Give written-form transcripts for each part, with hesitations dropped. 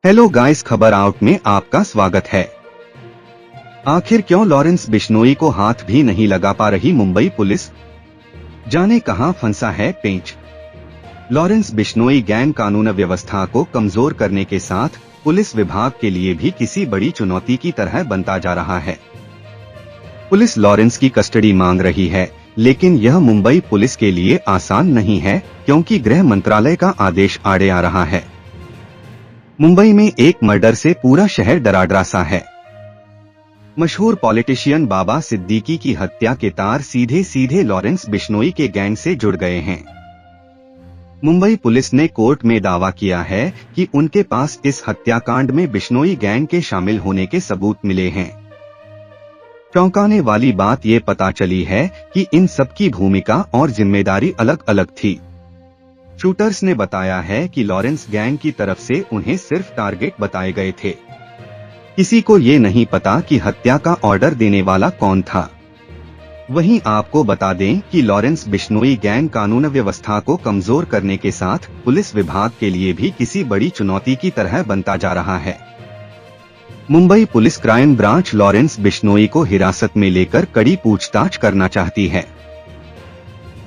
Hello guys, खबर out में आपका स्वागत है। आखिर क्यों लॉरेंस बिश्नोई को हाथ भी नहीं लगा पा रही मुंबई पुलिस? जाने कहां फंसा है पेंच। लॉरेंस बिश्नोई गैंग कानून व्यवस्था को कमजोर करने के साथ पुलिस विभाग के लिए भी किसी बड़ी चुनौती की तरह बनता जा रहा है। पुलिस लॉरेंस की कस्टडी मांग रही है, लेकिन यह मुंबई पुलिस के लिए आसान नहीं है, क्योंकि गृह मंत्रालय का आदेश आड़े आ रहा है। मुंबई में एक मर्डर से पूरा शहर डराड्रासा है। मशहूर पॉलिटिशियन बाबा सिद्दीकी की हत्या के तार सीधे सीधे लॉरेंस बिश्नोई के गैंग से जुड़ गए हैं। मुंबई पुलिस ने कोर्ट में दावा किया है कि उनके पास इस हत्याकांड में बिश्नोई गैंग के शामिल होने के सबूत मिले हैं। चौंकाने वाली बात ये पता चली है कि इन सबकी भूमिका और जिम्मेदारी अलग अलग थी। शूटर्स ने बताया है कि लॉरेंस गैंग की तरफ से उन्हें सिर्फ टारगेट बताए गए थे। किसी को ये नहीं पता कि हत्या का ऑर्डर देने वाला कौन था। वहीं आपको बता दें कि लॉरेंस बिश्नोई गैंग कानून व्यवस्था को कमजोर करने के साथ पुलिस विभाग के लिए भी किसी बड़ी चुनौती की तरह बनता जा रहा है। Mumbai police crime branch Lawrence Bishnoi को हिरासत में लेकर कड़ी पूछताछ करना चाहती है।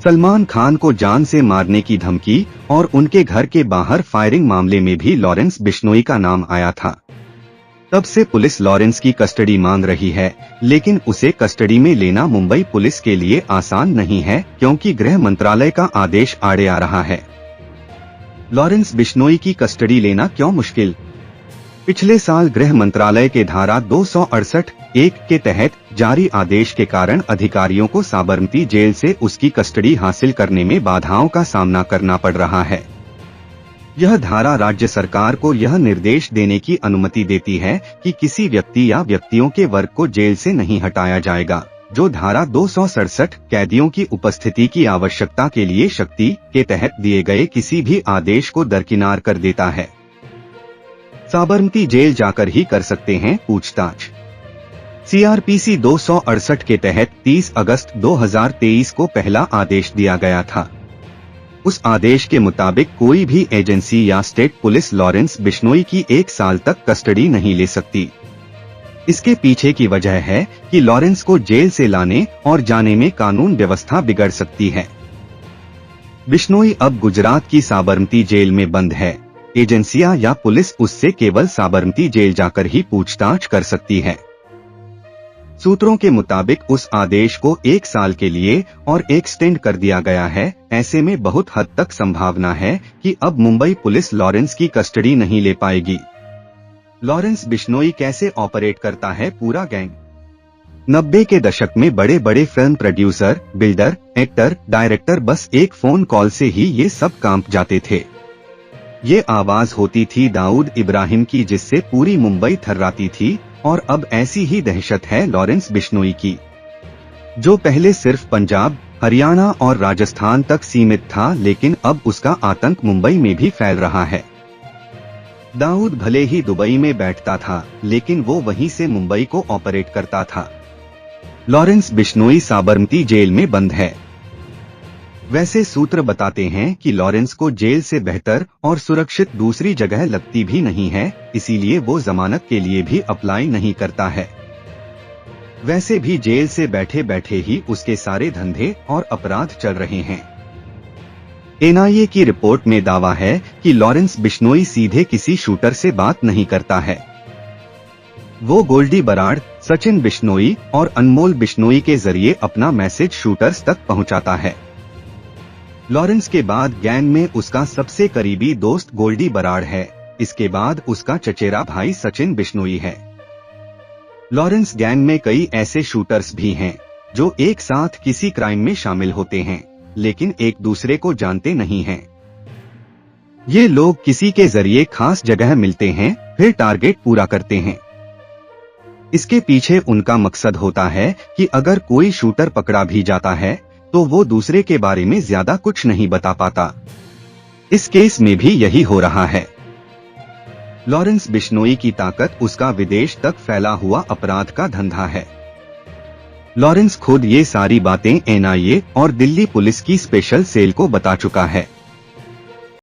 सलमान खान को जान से मारने की धमकी और उनके घर के बाहर फायरिंग मामले में भी लॉरेंस बिश्नोई का नाम आया था। तब से पुलिस लॉरेंस की कस्टडी मांग रही है, लेकिन उसे कस्टडी में लेना मुंबई पुलिस के लिए आसान नहीं है, क्योंकि गृह मंत्रालय का आदेश आड़े आ रहा है। लॉरेंस बिश्नोई की कस्टडी लेना क्यों मुश्किल? पिछले साल गृह मंत्रालय के धारा 268(1) के तहत जारी आदेश के कारण अधिकारियों को साबरमती जेल से उसकी कस्टडी हासिल करने में बाधाओं का सामना करना पड़ रहा है। यह धारा राज्य सरकार को यह निर्देश देने की अनुमति देती है कि किसी व्यक्ति या व्यक्तियों के वर्ग को जेल से नहीं हटाया जाएगा, जो धारा 267 कैदियों की उपस्थिति की आवश्यकता के लिए शक्ति के तहत दिए गए किसी भी आदेश को दरकिनार कर देता है। साबरमती जेल जाकर ही कर सकते हैं पूछताछ। सीआरपीसी 268 के तहत 30 अगस्त 2023 को पहला आदेश दिया गया था। उस आदेश के मुताबिक कोई भी एजेंसी या स्टेट पुलिस लॉरेंस बिश्नोई की 1 साल तक कस्टडी नहीं ले सकती। इसके पीछे की वजह है कि लॉरेंस को जेल से लाने और जाने में कानून व्यवस्था बिगड़ सकती है। बिश्नोई अब गुजरात की साबरमती जेल में बंद है। एजेंसियां या पुलिस उससे केवल साबरमती जेल जाकर ही पूछताछ कर सकती है। सूत्रों के मुताबिक उस आदेश को 1 साल के लिए और एक्सटेंड कर दिया गया है। ऐसे में बहुत हद तक संभावना है कि अब मुंबई पुलिस लॉरेंस की कस्टडी नहीं ले पाएगी। लॉरेंस बिश्नोई कैसे ऑपरेट करता है पूरा गैंग? 90 के दशक में बड़े बड़े film producer, builder, actor, director बस एक फोन कॉल से ही ये सब कांप जाते थे। ये आवाज होती थी दाऊद इब्राहिम की, जिससे पूरी मुंबई थर्राती थी। और अब ऐसी ही दहशत है लॉरेंस बिश्नोई की, जो पहले सिर्फ पंजाब, हरियाणा और राजस्थान तक सीमित था, लेकिन अब उसका आतंक मुंबई में भी फैल रहा है। दाऊद भले ही दुबई में बैठता था, लेकिन वो वहीं से मुंबई को ऑपरेट करता था। लॉरेंस बिश्नोई साबरमती जेल में बंद है। वैसे सूत्र बताते हैं कि लॉरेंस को जेल से बेहतर और सुरक्षित दूसरी जगह लगती भी नहीं है, इसीलिए वो जमानत के लिए भी अप्लाई नहीं करता है। वैसे भी जेल से बैठे बैठे ही उसके सारे धंधे और अपराध चल रहे हैं। एनआईए की रिपोर्ट में दावा है कि लॉरेंस बिश्नोई सीधे किसी शूटर से बात नहीं करता है। वो गोल्डी बराड़, सचिन बिश्नोई और अनमोल बिश्नोई के जरिए अपना मैसेज शूटर्स तक पहुंचाता है। लॉरेंस के बाद गैंग में उसका सबसे करीबी दोस्त गोल्डी बराड़ है। इसके बाद उसका चचेरा भाई सचिन बिश्नोई है। लॉरेंस गैंग में कई ऐसे शूटर्स भी हैं जो एक साथ किसी क्राइम में शामिल होते हैं, लेकिन एक दूसरे को जानते नहीं हैं। ये लोग किसी के जरिए खास जगह मिलते हैं, फिर टारगेट पूरा करते हैं। इसके पीछे उनका मकसद होता है कि अगर कोई शूटर पकड़ा भी जाता है तो वो दूसरे के बारे में ज्यादा कुछ नहीं बता पाता। इस केस में भी यही हो रहा है। लॉरेंस बिश्नोई की ताकत उसका विदेश तक फैला हुआ अपराध का धंधा है। लॉरेंस खुद ये सारी बातें एनआईए और दिल्ली पुलिस की स्पेशल सेल को बता चुका है।